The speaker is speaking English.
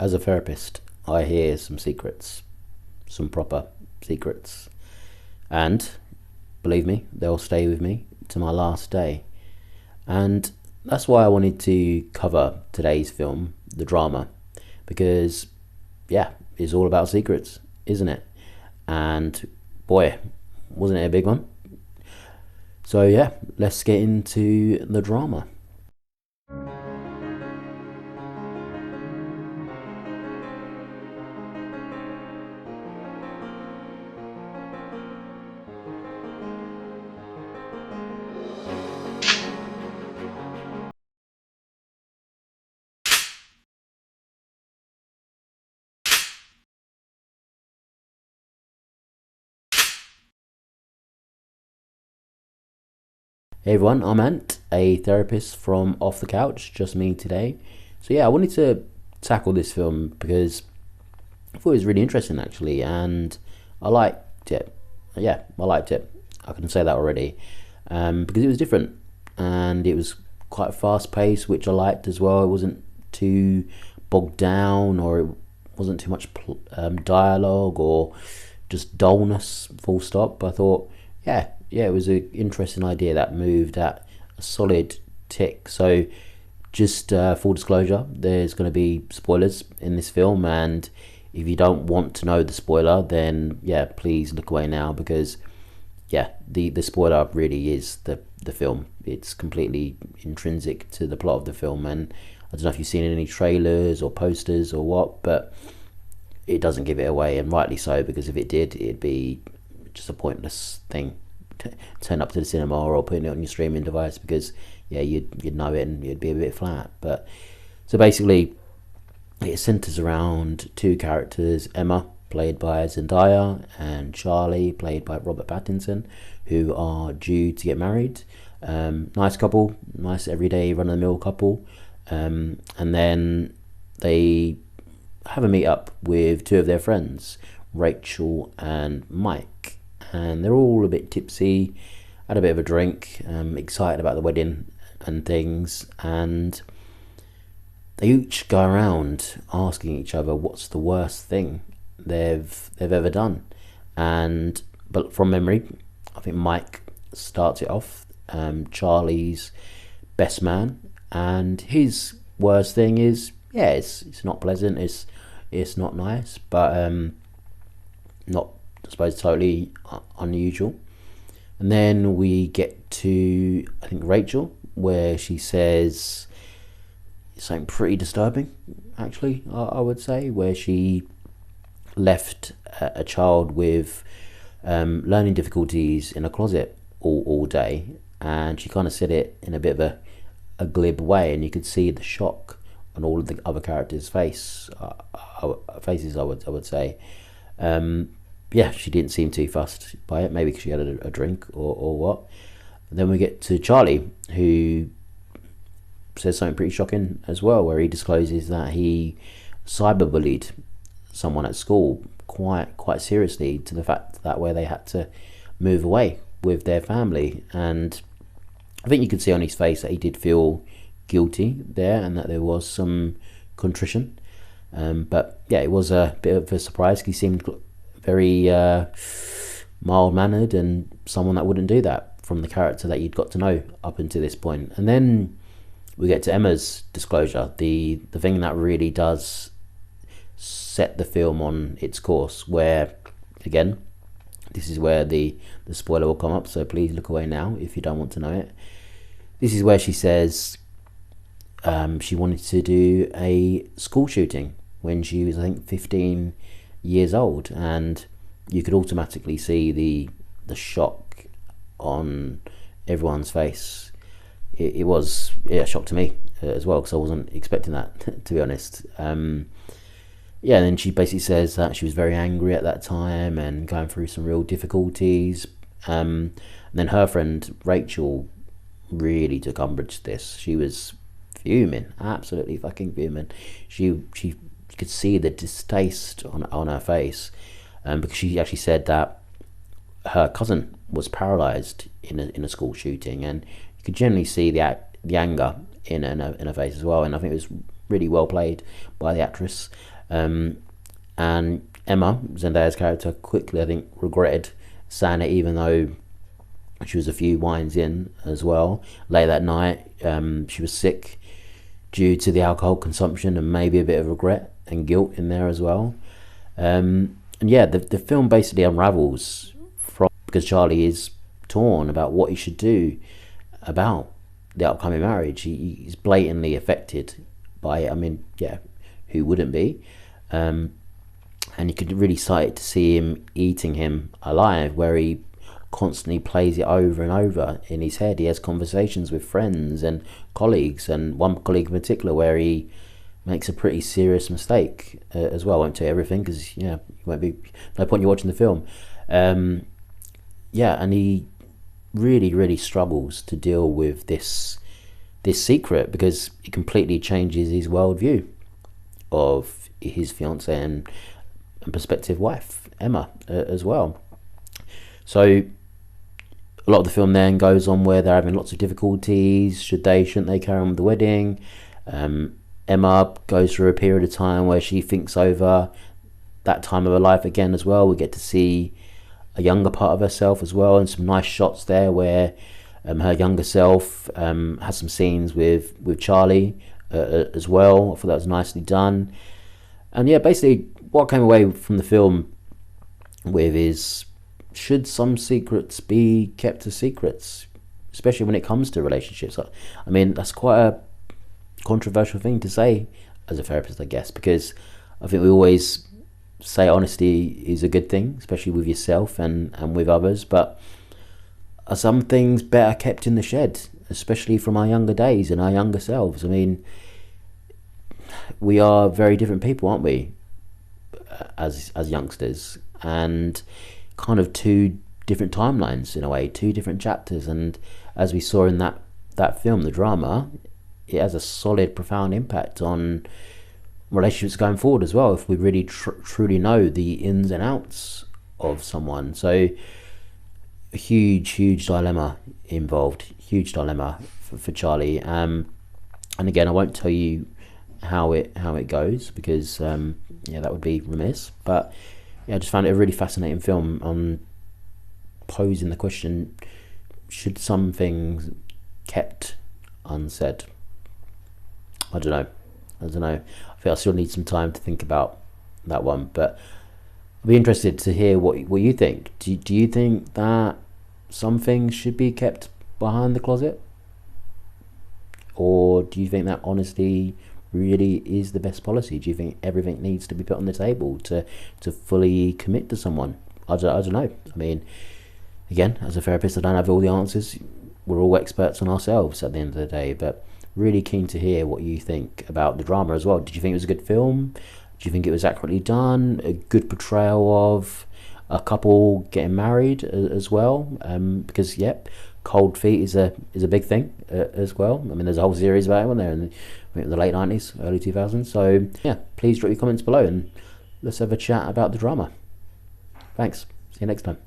as a therapist, I hear some secrets, some proper secrets, and believe me, they'll stay with me to my last day. And that's why I wanted to cover today's film, the drama, because yeah, it's all about secrets, isn't it? And boy, wasn't it a big one? So yeah, let's get into the drama. Hey everyone, I'm Ant, a therapist from Off the Couch, just me today. So yeah, I wanted to tackle this film because I thought it was really interesting actually, and I liked it. Yeah, I liked it. I can say that already, because it was different and it was quite fast paced, which I liked as well. It wasn't too bogged down, or it wasn't too much dialogue or just dullness. Full stop. I thought, yeah, it was an interesting idea that moved at a solid tick. So, just full disclosure, there's going to be spoilers in this film, and if you don't want to know the spoiler, then yeah, please look away now, because yeah, the spoiler really is the film. It's completely intrinsic to the plot of the film, and I don't know if you've seen any trailers or posters or what, but it doesn't give it away, and rightly so, because if it did, it'd be just a pointless thing. Turn up to the cinema or putting it on your streaming device, because yeah, you'd know it and it'd be a bit flat. But so basically, it centers around two characters: Emma, played by Zendaya, and Charlie, played by Robert Pattinson, who are due to get married. Nice couple, nice everyday run-of-the-mill couple, and then they have a meet up with two of their friends, Rachel and Mike, and they're all a bit tipsy, had a bit of a drink, excited about the wedding and things, and they each go around asking each other what's the worst thing they've ever done. And but from memory, I think Mike starts it off, Charlie's best man, and his worst thing is, yeah, it's not pleasant, it's not nice, but not, I suppose, totally unusual. And then we get to, I think, Rachel, where she says something pretty disturbing, actually, I would say, where she left a child with learning difficulties in a closet all day, and she kind of said it in a bit of a glib way, and you could see the shock on all of the other characters' faces, I would say. Yeah, she didn't seem too fussed by it, maybe because she had a drink or what. And then we get to Charlie, who says something pretty shocking as well, where he discloses that he cyberbullied someone at school quite seriously, to the fact that where they had to move away with their family. And I think you could see on his face that he did feel guilty there, and that there was some contrition. But yeah, it was a bit of a surprise. He seemed very mild-mannered, and someone that wouldn't do that from the character that you'd got to know up until this point. And then we get to Emma's disclosure, the thing that really does set the film on its course, where, again, this is where the spoiler will come up, so please look away now if you don't want to know it. This is where she says she wanted to do a school shooting when she was, I think, 15 years old, and you could automatically see the shock on everyone's face. It was a shock to me as well, because I wasn't expecting that, to be honest. Yeah, and then she basically says that she was very angry at that time and going through some real difficulties. And then her friend Rachel really took umbrage to this. She was fuming, absolutely fucking fuming. She could see the distaste on her face, because she actually said that her cousin was paralysed in a school shooting, and you could generally see the anger in her face as well. And I think it was really well played by the actress. And Emma, Zendaya's character, quickly, I think, regretted saying it, even though she was a few wines in as well. Late that night, she was sick due to the alcohol consumption, and maybe a bit of regret and guilt in there as well. And yeah, the film basically unravels from, because Charlie is torn about what he should do about the upcoming marriage. He's blatantly affected by it. I mean, yeah, who wouldn't be? And you could really sight to see him eating him alive, where he constantly plays it over and over in his head. He has conversations with friends and colleagues, and one colleague in particular where he makes a pretty serious mistake as well. I won't tell you everything because you won't be, no point in you watching the film. Yeah, and he really struggles to deal with this secret, because it completely changes his worldview of his fiancée and prospective wife Emma as well. So a lot of the film then goes on where they're having lots of difficulties. Shouldn't they carry on with the wedding? Emma goes through a period of time where she thinks over that time of her life again as well. We get to see a younger part of herself as well, and some nice shots there where her younger self has some scenes with Charlie as well. I thought that was nicely done. And yeah, basically what I came away from the film with is, should some secrets be kept as secrets, especially when it comes to relationships? I mean, that's quite a controversial thing to say as a therapist, I guess, because I think we always say honesty is a good thing, especially with yourself and with others, but are some things better kept in the shed, especially from our younger days and our younger selves? I mean, we are very different people, aren't we, as youngsters, and kind of two different timelines in a way, two different chapters. And as we saw in that film, the drama, it has a solid, profound impact on relationships going forward as well, if we really truly know the ins and outs of someone. So a huge dilemma involved, huge dilemma for Charlie. And again, I won't tell you how it goes, because that would be remiss, but I just found it a really fascinating film on posing the question, should some things kept unsaid? I don't know. I think I still need some time to think about that one, but I'd be interested to hear what you think. Do you think that some things should be kept behind the closet, or do you think that honesty really is the best policy? Do you think everything needs to be put on the table to fully commit to someone? I don't know. I mean, again, as a therapist, I don't have all the answers. We're all experts on ourselves at the end of the day, but really keen to hear what you think about the drama as well. Did you think it was a good film? Do you think it was accurately done? A good portrayal of a couple getting married as well? Because cold feet is a big thing as well. I mean, there's a whole series about it, wasn't there, in the late 90s, early 2000s. So yeah, please drop your comments below and let's have a chat about the drama. Thanks. See you next time.